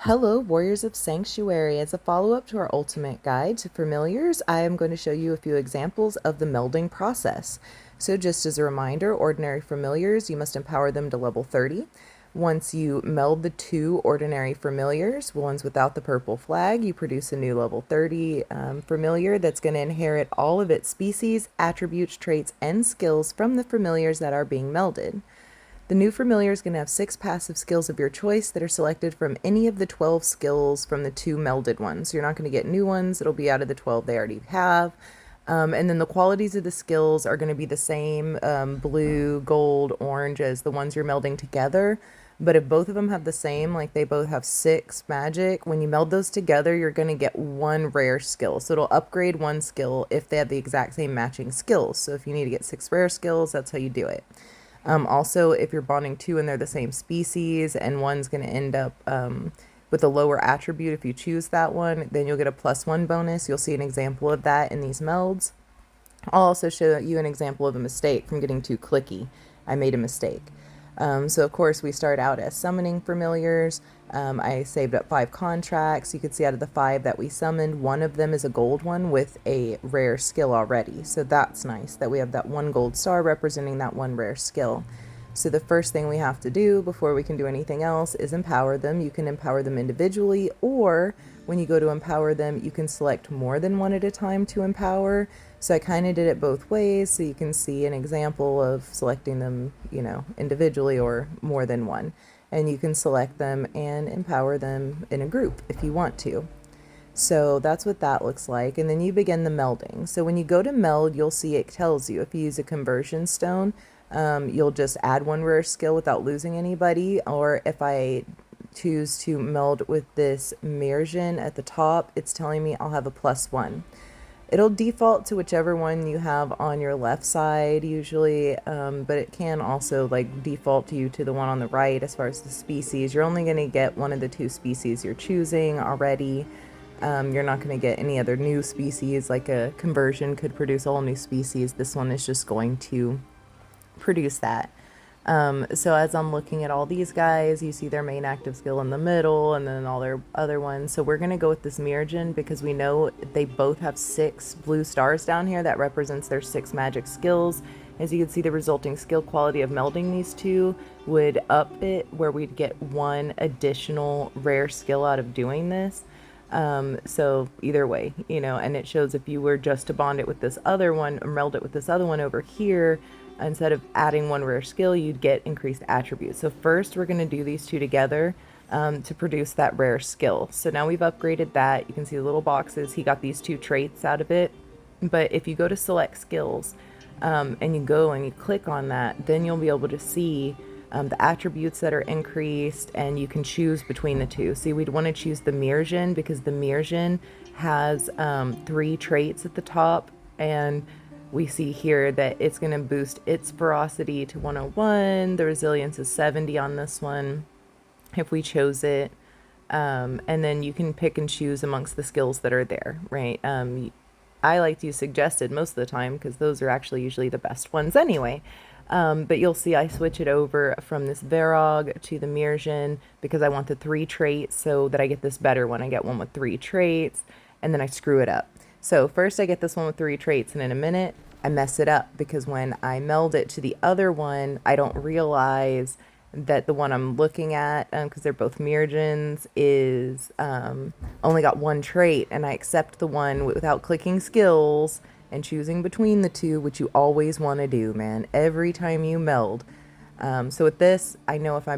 Hello, Warriors of Sanctuary. As a follow-up to our ultimate guide to familiars, I am going to show you a few examples of the melding process. So just as a reminder, ordinary familiars, you must empower them to level 30. Once you meld the two ordinary familiars, ones without the purple flag, you produce a new level 30 familiar that's going to inherit all of its species, attributes, traits, and skills from the familiars that are being melded. The new familiar is going to have 6 passive skills of your choice that are selected from any of the 12 skills from the 2 melded ones. So you're not going to get new ones. It'll be out of the 12 they already have. And then the qualities of the skills are going to be the same, blue, gold, orange, as the ones you're melding together. But if both of them have the same, like they both have 6 magic, when you meld those together, you're going to get 1 rare skill. So it'll upgrade 1 skill if they have the exact same matching skills. So if you need to get 6 rare skills, that's how you do it. Also, if you're bonding 2 and they're the same species and one's going to end up with a lower attribute, if you choose that one, then you'll get a +1 bonus. You'll see an example of that in these melds. I'll also show you an example of a mistake from getting too clicky. I made a mistake. So of course we start out as summoning familiars. I saved up 5 contracts. You can see out of the 5 that we summoned, 1 of them is a gold one with a rare skill already. So that's nice that we have that 1 gold star representing that 1 rare skill. So the first thing we have to do before we can do anything else is empower them. You can empower them individually, or when you go to empower them, you can select more than 1 at a time to empower. So I kind of did it both ways, so you can see an example of selecting them, individually or more than 1. And you can select them and empower them in a group if you want to. So that's what that looks like. And then you begin the melding. So when you go to meld, you'll see it tells you if you use a conversion stone, you'll just add 1 rare skill without losing anybody. Or if I choose to meld with this immersion at the top, it's telling me I'll have a +1. It'll default to whichever one you have on your left side usually, but it can also default you to the one on the right as far as the species. You're only going to get one of the 2 species you're choosing already. You're not going to get any other new species, like a conversion could produce all new species. This one is just going to produce that. So as I'm looking at all these guys, you see their main active skill in the middle and then all their other ones. So we're going to go with this Mirjin because we know they both have 6 blue stars down here. That represents their 6 magic skills. As you can see, the resulting skill quality of melding these 2 would up it where we'd get 1 additional rare skill out of doing this. So either way, and it shows if you were just to bond it with this other one or meld it with this other one over here, instead of adding 1 rare skill, you'd get increased attributes. So first we're going to do these 2 together to produce that rare skill. So now we've upgraded that. You can see the little boxes. He got these 2 traits out of it. But if you go to select skills and you go and you click on that, then you'll be able to see the attributes that are increased, and you can choose between the 2. See, we'd want to choose the Mirjin because the Mirjin has 3 traits at the top, and we see here that it's going to boost its ferocity to 101. The resilience is 70 on this one if we chose it. And then you can pick and choose amongst the skills that are there, right? I like to use suggested most of the time because those are actually usually the best ones anyway. But you'll see I switch it over from this Varog to the Mirjin because I want the 3 traits so that I get this better one. I get one with 3 traits and then I screw it up. So first I get this one with 3 traits, and in a minute I mess it up because when I meld it to the other one, I don't realize that the one I'm looking at, because they're both Mirjins, is only got 1 trait, and I accept the one without clicking skills and choosing between the 2, which you always want to do, man, every time you meld. So with this, I know if I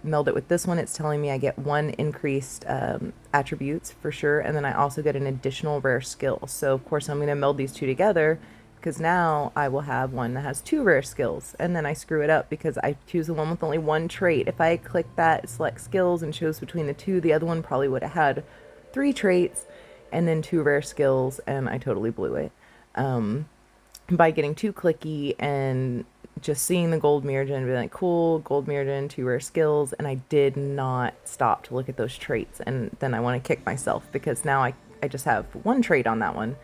meld it with this one, it's telling me I get 1 increased attributes for sure, and then I also get an additional rare skill. So of course I'm going to meld these 2 together because now I will have one that has 2 rare skills, and then I screw it up because I choose the one with only 1 trait. If I click that select skills and chose between the 2, the other one probably would have had 3 traits and then 2 rare skills, and I totally blew it by getting too clicky and just seeing the gold Mirjin and being like, cool, gold Mirjin, 2 rare skills, and I did not stop to look at those traits. And then I want to kick myself because now I just have 1 trait on that one,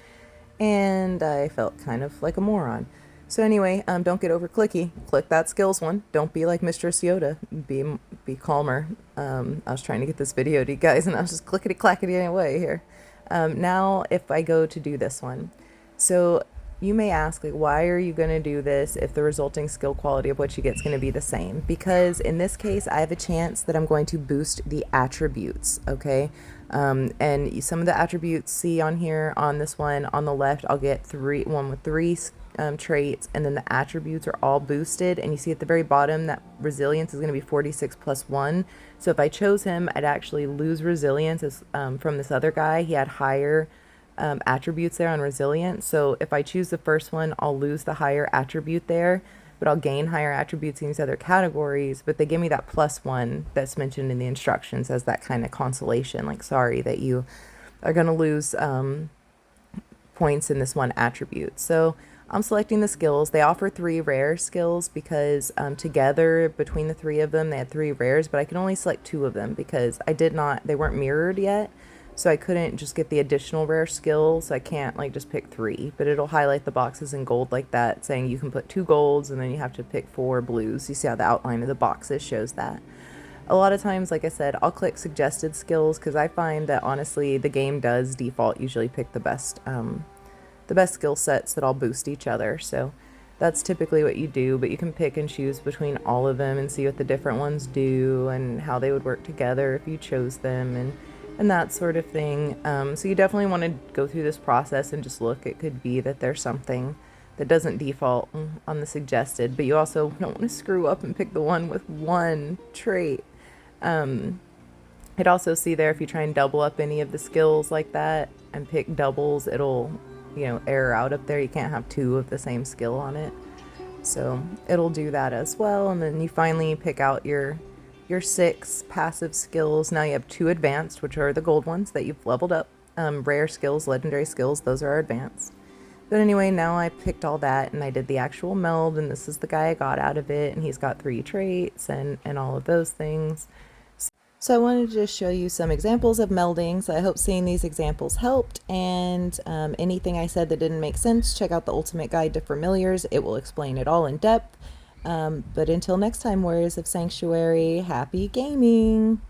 and I felt kind of like a moron. So anyway, don't get over clicky. Click that skills one. Don't be like Mistress Yoda. Be calmer. I was trying to get this video to you guys, and I was just clickety clackety away here. Now, if I go to do this one, so you may ask, like, why are you going to do this if the resulting skill quality of what you get is going to be the same? Because in this case, I have a chance that I'm going to boost the attributes, okay? And some of the attributes see on here on this one on the left, I'll get one with three traits, and then the attributes are all boosted. And you see at the very bottom that resilience is going to be 46 plus 1. So if I chose him, I'd actually lose resilience from this other guy. He had higher attributes there on resilience. So if I choose the first one, I'll lose the higher attribute there, but I'll gain higher attributes in these other categories. But they give me that +1 that's mentioned in the instructions as that kind of consolation, like, sorry that you are going to lose points in this one attribute. So I'm selecting the skills. They offer 3 rare skills because together between the 3 of them they had 3 rares, but I can only select 2 of them because they weren't mirrored yet. So I couldn't just get the additional rare skill, so I can't like just pick 3, but it'll highlight the boxes in gold like that, saying you can put 2 golds and then you have to pick 4 blues. You see how the outline of the boxes shows that. A lot of times, like I said, I'll click suggested skills because I find that honestly the game does default usually pick the best skill sets that all boost each other. So that's typically what you do, but you can pick and choose between all of them and see what the different ones do and how they would work together if you chose them and that sort of thing. So you definitely want to go through this process and just look. It could be that there's something that doesn't default on the suggested, but you also don't want to screw up and pick the one with 1 trait. I'd also see there if you try and double up any of the skills like that and pick doubles, it'll, error out up there. You can't have 2 of the same skill on it. So it'll do that as well. And then you finally pick out your 6 passive skills. Now you have 2 advanced, which are the gold ones that you've leveled up. Rare skills, legendary skills, those are advanced. But anyway, now I picked all that and I did the actual meld, and this is the guy I got out of it, and he's got 3 traits and all of those things. So I wanted to just show you some examples of melding. So I hope seeing these examples helped, and anything I said that didn't make sense, check out the Ultimate Guide to Familiars. It will explain it all in depth. But until next time, Warriors of Sanctuary, happy gaming!